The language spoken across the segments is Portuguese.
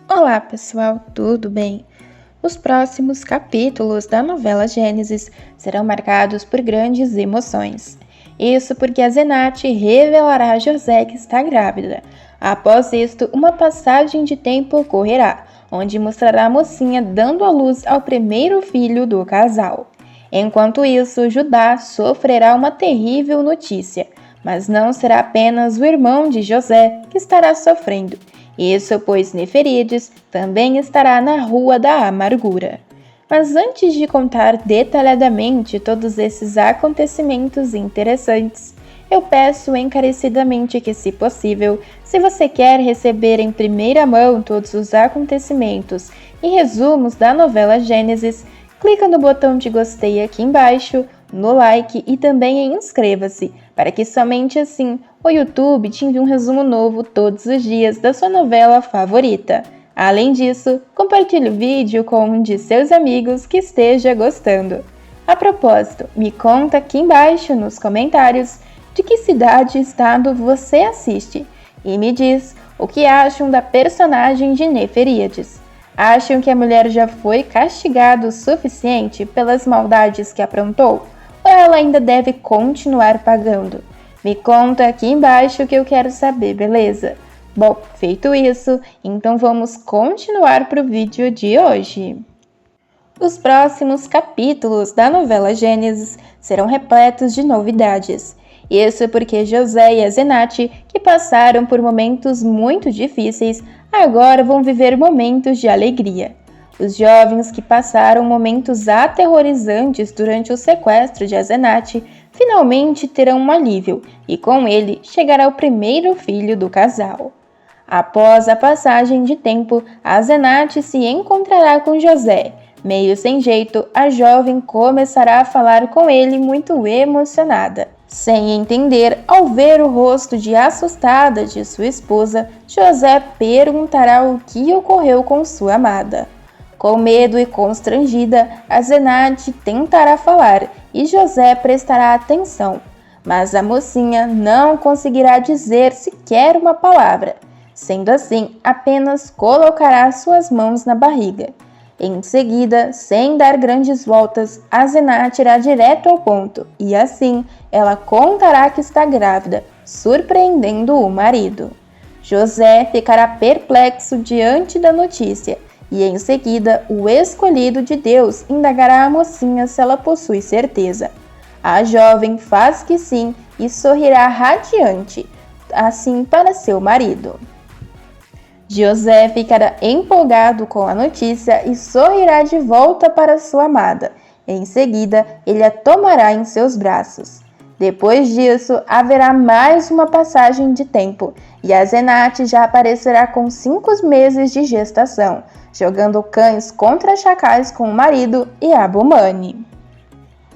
Olá pessoal, tudo bem? Os próximos capítulos da novela Gênesis serão marcados por grandes emoções. Isso porque a Zenate revelará a José que está grávida. Após isto, uma passagem de tempo ocorrerá, onde mostrará a mocinha dando à luz ao primeiro filho do casal. Enquanto isso, Judá sofrerá uma terrível notícia, mas não será apenas o irmão de José que estará sofrendo. Isso pois Neferíades também estará na Rua da Amargura. Mas antes de contar detalhadamente todos esses acontecimentos interessantes, eu peço encarecidamente que, se possível, se você quer receber em primeira mão todos os acontecimentos e resumos da novela Gênesis, clica no botão de gostei aqui embaixo, no like e também em inscreva-se, para que somente assim o YouTube te envie um resumo novo todos os dias da sua novela favorita. Além disso, compartilhe o vídeo com um de seus amigos que esteja gostando. A propósito, me conta aqui embaixo nos comentários de que cidade e estado você assiste e me diz o que acham da personagem de Neferíades. Acham que a mulher já foi castigada o suficiente pelas maldades que aprontou? Ou ela ainda deve continuar pagando? Me conta aqui embaixo que eu quero saber, beleza? Bom, feito isso, então vamos continuar para o vídeo de hoje. Os próximos capítulos da novela Gênesis serão repletos de novidades. Isso porque José e a Zenate, que passaram por momentos muito difíceis, agora vão viver momentos de alegria. Os jovens que passaram momentos aterrorizantes durante o sequestro de Azenate finalmente terão um alívio e com ele chegará o primeiro filho do casal. Após a passagem de tempo, Azenate se encontrará com José. Meio sem jeito, a jovem começará a falar com ele muito emocionada. Sem entender, ao ver o rosto de assustada de sua esposa, José perguntará o que ocorreu com sua amada. Com medo e constrangida, a Zenate tentará falar e José prestará atenção, mas a mocinha não conseguirá dizer sequer uma palavra. Sendo assim, apenas colocará suas mãos na barriga. Em seguida, sem dar grandes voltas, a Zenate irá direto ao ponto e assim ela contará que está grávida, surpreendendo o marido. José ficará perplexo diante da notícia. E em seguida, o escolhido de Deus indagará a mocinha se ela possui certeza. A jovem faz que sim e sorrirá radiante, assim para seu marido. José ficará empolgado com a notícia e sorrirá de volta para sua amada. Em seguida, ele a tomará em seus braços. Depois disso, haverá mais uma passagem de tempo e a Zenate já aparecerá com 5 meses de gestação, jogando cães contra chacais com o marido e Abumane.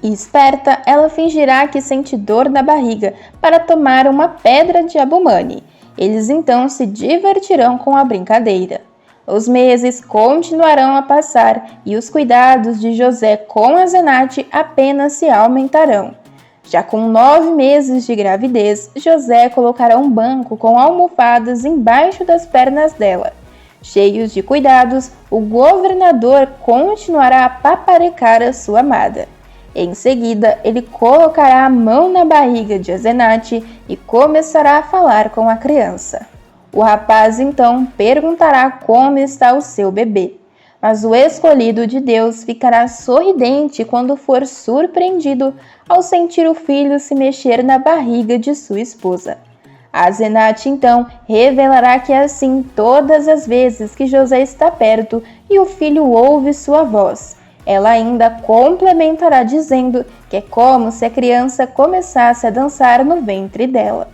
Esperta, ela fingirá que sente dor na barriga para tomar uma pedra de Abumane. Eles então se divertirão com a brincadeira. Os meses continuarão a passar e os cuidados de José com a Zenate apenas se aumentarão. Já com 9 meses de gravidez, José colocará um banco com almofadas embaixo das pernas dela. Cheios de cuidados, o governador continuará a paparecar a sua amada. Em seguida, ele colocará a mão na barriga de Azenate e começará a falar com a criança. O rapaz então perguntará como está o seu bebê. Mas o escolhido de Deus ficará sorridente quando for surpreendido ao sentir o filho se mexer na barriga de sua esposa. A Zenate então revelará que é assim todas as vezes que José está perto e o filho ouve sua voz. Ela ainda complementará dizendo que é como se a criança começasse a dançar no ventre dela.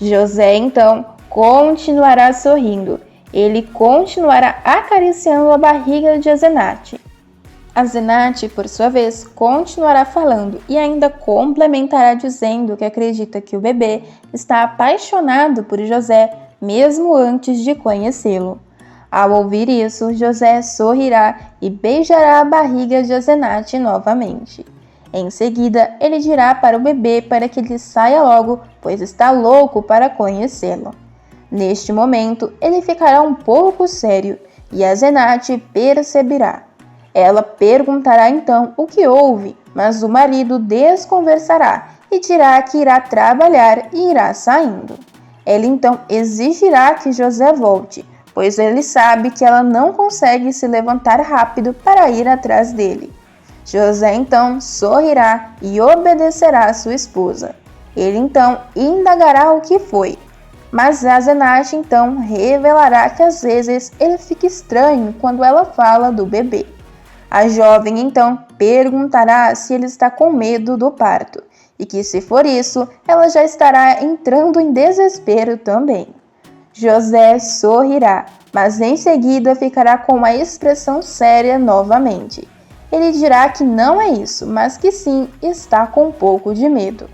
José então continuará sorrindo. Ele continuará acariciando a barriga de Azenate. Azenate, por sua vez, continuará falando e ainda complementará dizendo que acredita que o bebê está apaixonado por José mesmo antes de conhecê-lo. Ao ouvir isso, José sorrirá e beijará a barriga de Azenate novamente. Em seguida, ele dirá para o bebê para que ele saia logo, pois está louco para conhecê-lo. Neste momento, ele ficará um pouco sério e Asenate perceberá. Ela perguntará então o que houve, mas o marido desconversará e dirá que irá trabalhar e irá saindo. Ela então exigirá que José volte, pois ele sabe que ela não consegue se levantar rápido para ir atrás dele. José então sorrirá e obedecerá a sua esposa. Ele então indagará o que foi, mas Asenate então revelará que às vezes ele fica estranho quando ela fala do bebê. A jovem então perguntará se ele está com medo do parto, e que se for isso, ela já estará entrando em desespero também. José sorrirá, mas em seguida ficará com uma expressão séria novamente. Ele dirá que não é isso, mas que sim, está com um pouco de medo.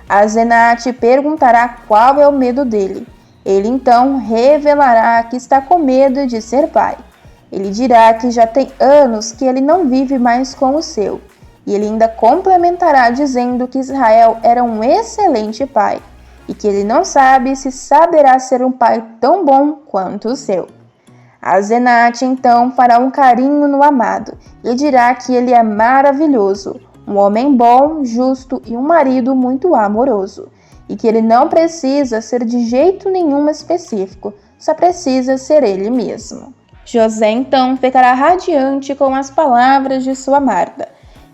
Asenate perguntará qual é o medo dele. Ele então revelará que está com medo de ser pai. Ele dirá que já tem anos que ele não vive mais com o seu. E ele ainda complementará dizendo que Israel era um excelente pai e que ele não sabe se saberá ser um pai tão bom quanto o seu. Asenate então fará um carinho no amado e dirá que ele é maravilhoso, um homem bom, justo e um marido muito amoroso, e que ele não precisa ser de jeito nenhum específico, só precisa ser ele mesmo. José então ficará radiante com as palavras de sua amada.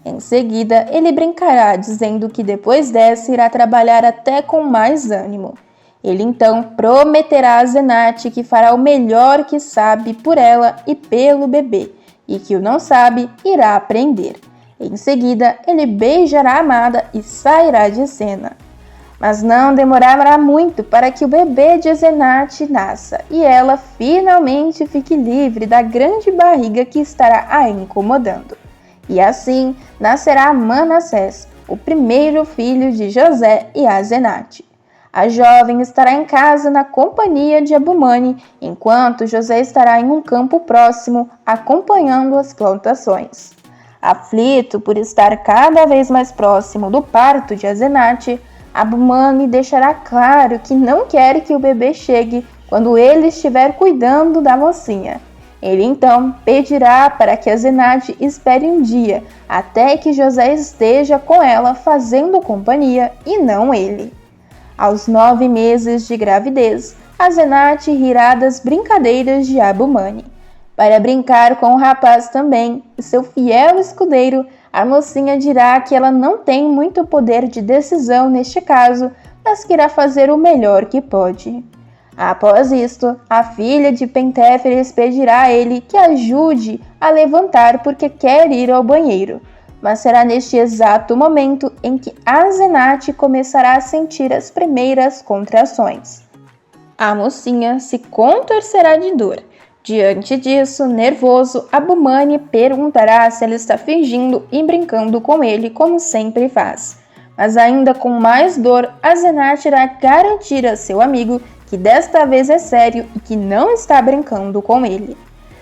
Em seguida, ele brincará dizendo que depois dessa irá trabalhar até com mais ânimo. Ele então prometerá a Asenate que fará o melhor que sabe por ela e pelo bebê, e que o não sabe irá aprender. Em seguida, ele beijará a amada e sairá de cena. Mas não demorará muito para que o bebê de Asenate nasça e ela finalmente fique livre da grande barriga que estará a incomodando. E assim nascerá Manassés, o primeiro filho de José e Asenate. A jovem estará em casa na companhia de Abumane, enquanto José estará em um campo próximo acompanhando as plantações. Aflito por estar cada vez mais próximo do parto de Asenate, Abumane deixará claro que não quer que o bebê chegue quando ele estiver cuidando da mocinha. Ele então pedirá para que Asenate espere um dia até que José esteja com ela fazendo companhia e não ele. Aos 9 meses de gravidez, Asenate rirá das brincadeiras de Abumane. Para brincar com o rapaz também, seu fiel escudeiro, a mocinha dirá que ela não tem muito poder de decisão neste caso, mas que irá fazer o melhor que pode. Após isto, a filha de Pentéferes pedirá a ele que ajude a levantar porque quer ir ao banheiro, mas será neste exato momento em que Asenate começará a sentir as primeiras contrações. A mocinha se contorcerá de dor. Diante disso, nervoso, Abumane perguntará se ela está fingindo e brincando com ele como sempre faz. Mas ainda com mais dor, Asenate irá garantir a seu amigo que desta vez é sério e que não está brincando com ele.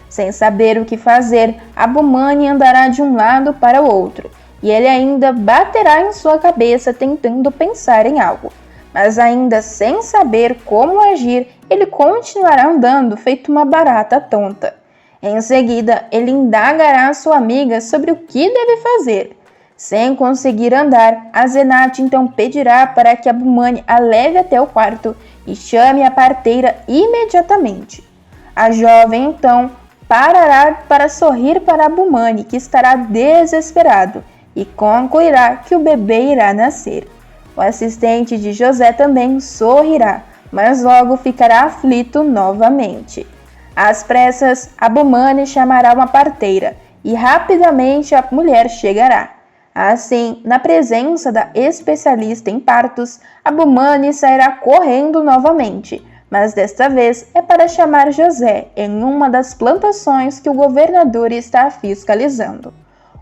Sem saber o que fazer, Abumane andará de um lado para o outro, e ele ainda baterá em sua cabeça tentando pensar em algo. Mas ainda sem saber como agir, ele continuará andando feito uma barata tonta. Em seguida, ele indagará a sua amiga sobre o que deve fazer. Sem conseguir andar, Asenate então pedirá para que Abumane a leve até o quarto e chame a parteira imediatamente. A jovem então parará para sorrir para Abumane, que estará desesperado, e concluirá que o bebê irá nascer. O assistente de José também sorrirá, mas logo ficará aflito novamente. Às pressas, Abumane chamará uma parteira, e rapidamente a mulher chegará. Assim, na presença da especialista em partos, Abumane sairá correndo novamente, mas desta vez é para chamar José em uma das plantações que o governador está fiscalizando.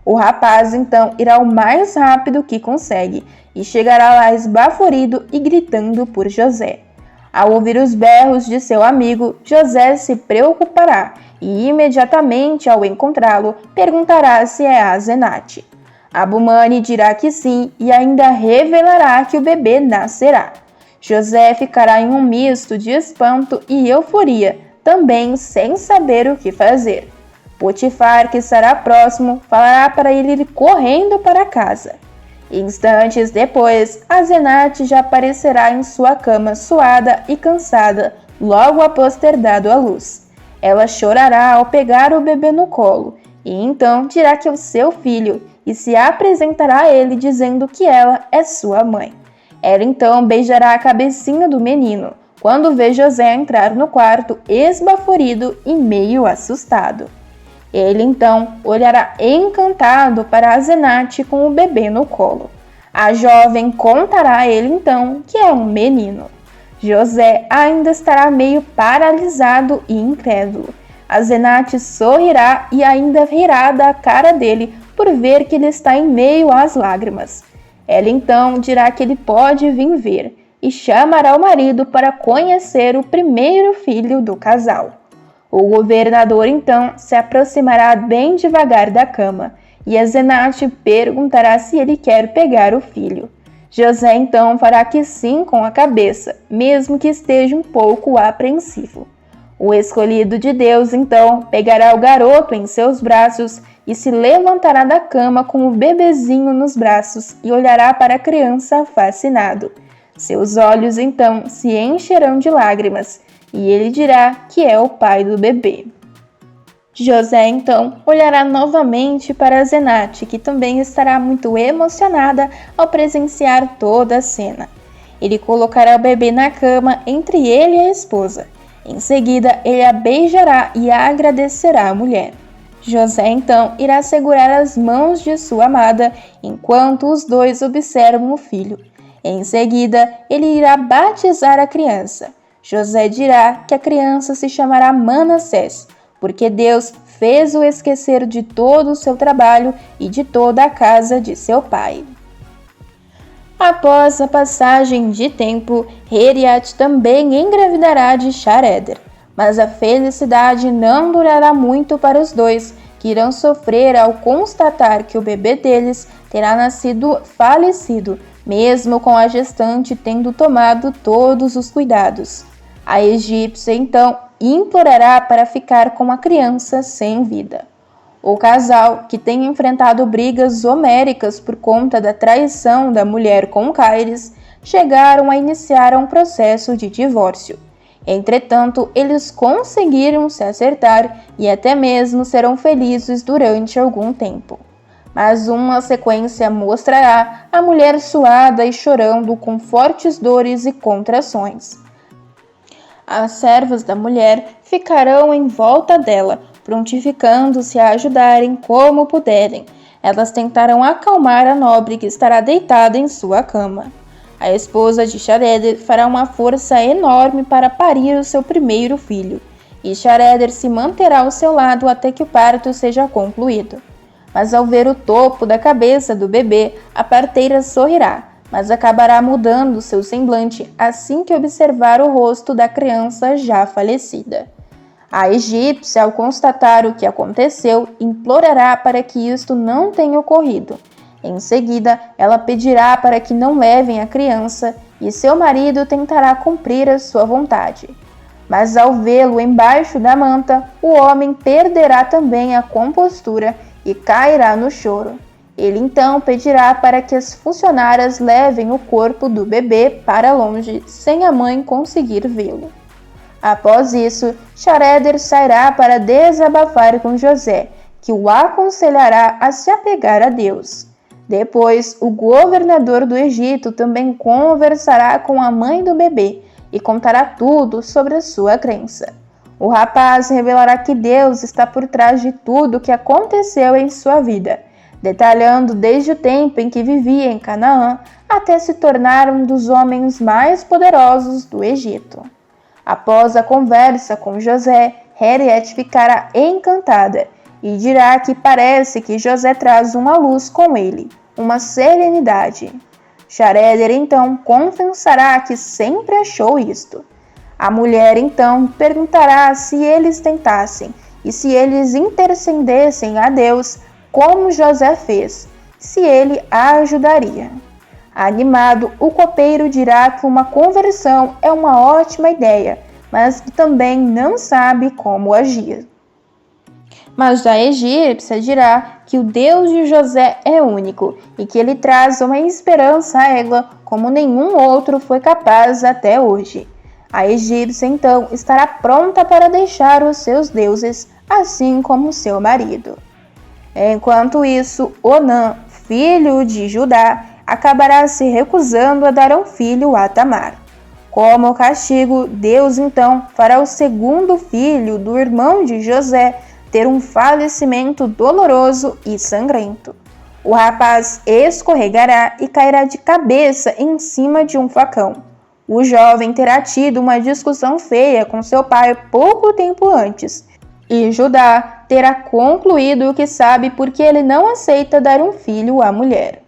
O rapaz então irá o mais rápido que consegue e chegará lá esbaforido e gritando por José. Ao ouvir os berros de seu amigo, José se preocupará e imediatamente ao encontrá-lo perguntará se é Asenate. Abumane dirá que sim e ainda revelará que o bebê nascerá. José ficará em um misto de espanto e euforia, também sem saber o que fazer. Potifar, que estará próximo, falará para ele ir correndo para casa. Instantes depois, Asenate já aparecerá em sua cama suada e cansada, logo após ter dado à luz. Ela chorará ao pegar o bebê no colo, e então dirá que é o seu filho, e se apresentará a ele dizendo que ela é sua mãe. Ela então beijará a cabecinha do menino, quando vê José entrar no quarto esbaforido e meio assustado. Ele então olhará encantado para Asenate com o bebê no colo. A jovem contará a ele então que é um menino. José ainda estará meio paralisado e incrédulo. Asenate sorrirá e ainda rirá da cara dele por ver que ele está em meio às lágrimas. Ela então dirá que ele pode vir ver e chamará o marido para conhecer o primeiro filho do casal. O governador então se aproximará bem devagar da cama e Asenate perguntará se ele quer pegar o filho. José então fará que sim com a cabeça, mesmo que esteja um pouco apreensivo. O escolhido de Deus então pegará o garoto em seus braços e se levantará da cama com o bebezinho nos braços e olhará para a criança fascinado. Seus olhos então se encherão de lágrimas e ele dirá que é o pai do bebê. José então olhará novamente para Asenate, que também estará muito emocionada ao presenciar toda a cena. Ele colocará o bebê na cama entre ele e a esposa. Em seguida, ele a beijará e a agradecerá à mulher. José então irá segurar as mãos de sua amada enquanto os dois observam o filho. Em seguida, ele irá batizar a criança. José dirá que a criança se chamará Manassés, porque Deus fez-o esquecer de todo o seu trabalho e de toda a casa de seu pai. Após a passagem de tempo, Heriat também engravidará de Sharezer, mas a felicidade não durará muito para os dois, que irão sofrer ao constatar que o bebê deles terá nascido falecido, mesmo com a gestante tendo tomado todos os cuidados. A egípcia então implorará para ficar com a criança sem vida. O casal, que tem enfrentado brigas homéricas por conta da traição da mulher com Cáiris, chegaram a iniciar um processo de divórcio. Entretanto, eles conseguiram se acertar e até mesmo serão felizes durante algum tempo. Mas uma sequência mostrará a mulher suada e chorando com fortes dores e contrações. As servas da mulher ficarão em volta dela, prontificando-se a ajudarem como puderem. Elas tentarão acalmar a nobre que estará deitada em sua cama. A esposa de Sharezer fará uma força enorme para parir o seu primeiro filho, e Sharezer se manterá ao seu lado até que o parto seja concluído. Mas ao ver o topo da cabeça do bebê, a parteira sorrirá, mas acabará mudando seu semblante assim que observar o rosto da criança já falecida. A egípcia, ao constatar o que aconteceu, implorará para que isto não tenha ocorrido. Em seguida, ela pedirá para que não levem a criança e seu marido tentará cumprir a sua vontade. Mas ao vê-lo embaixo da manta, o homem perderá também a compostura e cairá no choro. Ele então pedirá para que as funcionárias levem o corpo do bebê para longe, sem a mãe conseguir vê-lo. Após isso, Sharezer sairá para desabafar com José, que o aconselhará a se apegar a Deus. Depois, o governador do Egito também conversará com a mãe do bebê e contará tudo sobre a sua crença. O rapaz revelará que Deus está por trás de tudo o que aconteceu em sua vida, detalhando desde o tempo em que vivia em Canaã até se tornar um dos homens mais poderosos do Egito. Após a conversa com José, Heriat ficará encantada e dirá que parece que José traz uma luz com ele, uma serenidade. Sharezer então confessará que sempre achou isto. A mulher então perguntará se eles tentassem e se eles intercedessem a Deus, como José fez, se ele a ajudaria. Animado, o copeiro dirá que uma conversão é uma ótima ideia, mas que também não sabe como agir. Mas já a egípcia dirá que o Deus de José é único e que ele traz uma esperança a ela como nenhum outro foi capaz até hoje. A egípcia então estará pronta para deixar os seus deuses, assim como seu marido. Enquanto isso, Onã, filho de Judá, acabará se recusando a dar um filho a Tamar. Como castigo, Deus então fará o segundo filho do irmão de José ter um falecimento doloroso e sangrento. O rapaz escorregará e cairá de cabeça em cima de um facão. O jovem terá tido uma discussão feia com seu pai pouco tempo antes, e Judá terá concluído o que sabe porque ele não aceita dar um filho à mulher.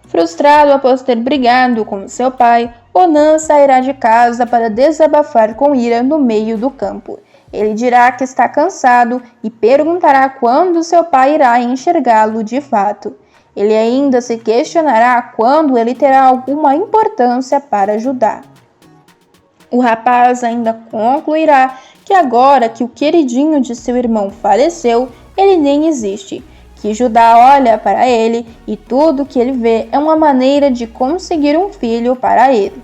Frustrado após ter brigado com seu pai, Onã sairá de casa para desabafar com ira no meio do campo. Ele dirá que está cansado e perguntará quando seu pai irá enxergá-lo de fato. Ele ainda se questionará quando ele terá alguma importância para Judá. O rapaz ainda concluirá que agora que o queridinho de seu irmão faleceu, ele nem existe, que Judá olha para ele e tudo que ele vê é uma maneira de conseguir um filho para ele,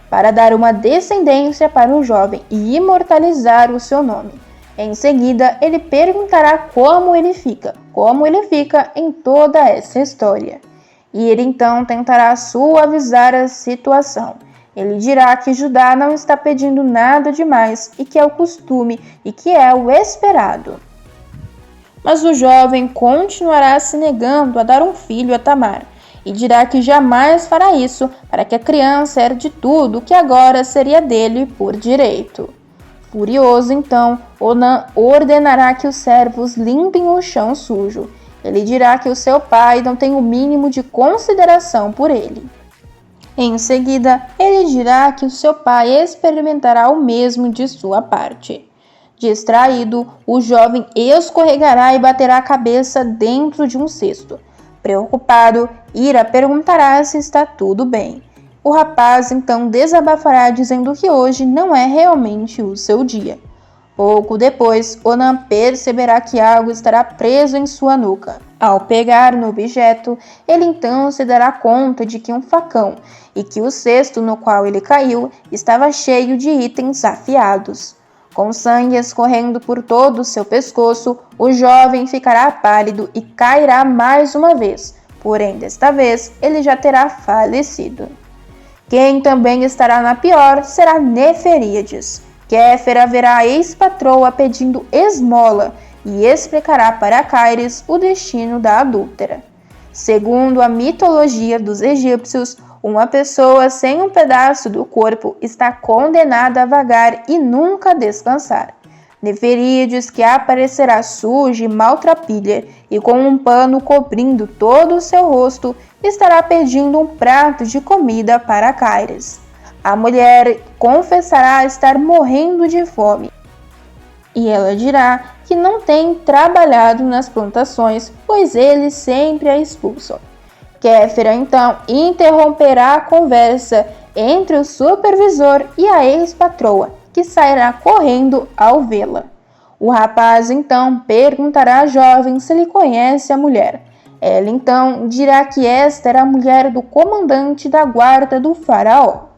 para dar uma descendência para o jovem e imortalizar o seu nome. Em seguida, ele perguntará como ele fica em toda essa história. E ele então tentará suavizar a situação. Ele dirá que Judá não está pedindo nada demais e que é o costume e que é o esperado. Mas o jovem continuará se negando a dar um filho a Tamar e dirá que jamais fará isso para que a criança herde tudo que agora seria dele por direito. Furioso, então, Onã ordenará que os servos limpem o chão sujo. Ele dirá que o seu pai não tem o mínimo de consideração por ele. Em seguida, ele dirá que o seu pai experimentará o mesmo de sua parte. Distraído, o jovem escorregará e baterá a cabeça dentro de um cesto. Preocupado, Ira perguntará se está tudo bem. O rapaz então desabafará dizendo que hoje não é realmente o seu dia. Pouco depois, Onã perceberá que algo estará preso em sua nuca. Ao pegar no objeto, ele então se dará conta de que um facão e que o cesto no qual ele caiu estava cheio de itens afiados. Com sangue escorrendo por todo o seu pescoço, o jovem ficará pálido e cairá mais uma vez, porém desta vez ele já terá falecido. Quem também estará na pior será Neferíades. Kéfera verá a ex-patroa pedindo esmola e explicará para Caires o destino da adúltera. Segundo a mitologia dos egípcios, uma pessoa sem um pedaço do corpo está condenada a vagar e nunca descansar. Neferíades, que aparecerá suja e maltrapilha e com um pano cobrindo todo o seu rosto, estará pedindo um prato de comida para Caires. A mulher confessará estar morrendo de fome e ela dirá que não tem trabalhado nas plantações, pois eles sempre a expulsam. Kéfera então interromperá a conversa entre o supervisor e a ex-patroa, que sairá correndo ao vê-la. O rapaz então perguntará à jovem se ele conhece a mulher. Ela então dirá que esta era a mulher do comandante da guarda do faraó.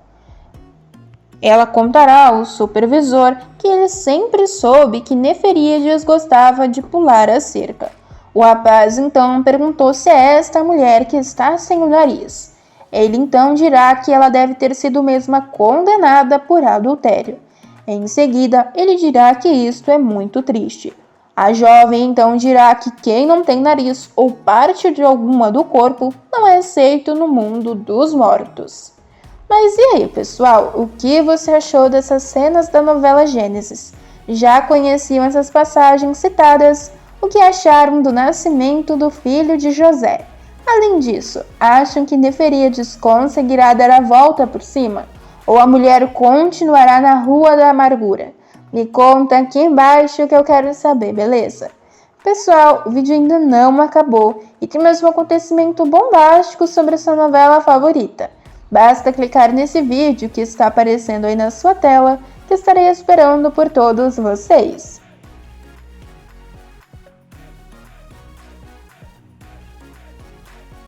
Ela contará ao supervisor que ele sempre soube que Neferíades gostava de pular a cerca. O rapaz então perguntou se é esta mulher que está sem o nariz. Ele então dirá que ela deve ter sido mesma condenada por adultério. Em seguida, ele dirá que isto é muito triste. A jovem então dirá que quem não tem nariz ou parte de alguma do corpo não é aceito no mundo dos mortos. Mas e aí, pessoal, o que você achou dessas cenas da novela Gênesis? Já conheciam essas passagens citadas? O que acharam do nascimento do filho de José? Além disso, acham que Neferíades conseguirá dar a volta por cima? Ou a mulher continuará na Rua da Amargura? Me conta aqui embaixo que eu quero saber, beleza? Pessoal, o vídeo ainda não acabou e tem mais um acontecimento bombástico sobre sua novela favorita. Basta clicar nesse vídeo que está aparecendo aí na sua tela estarei esperando por todos vocês.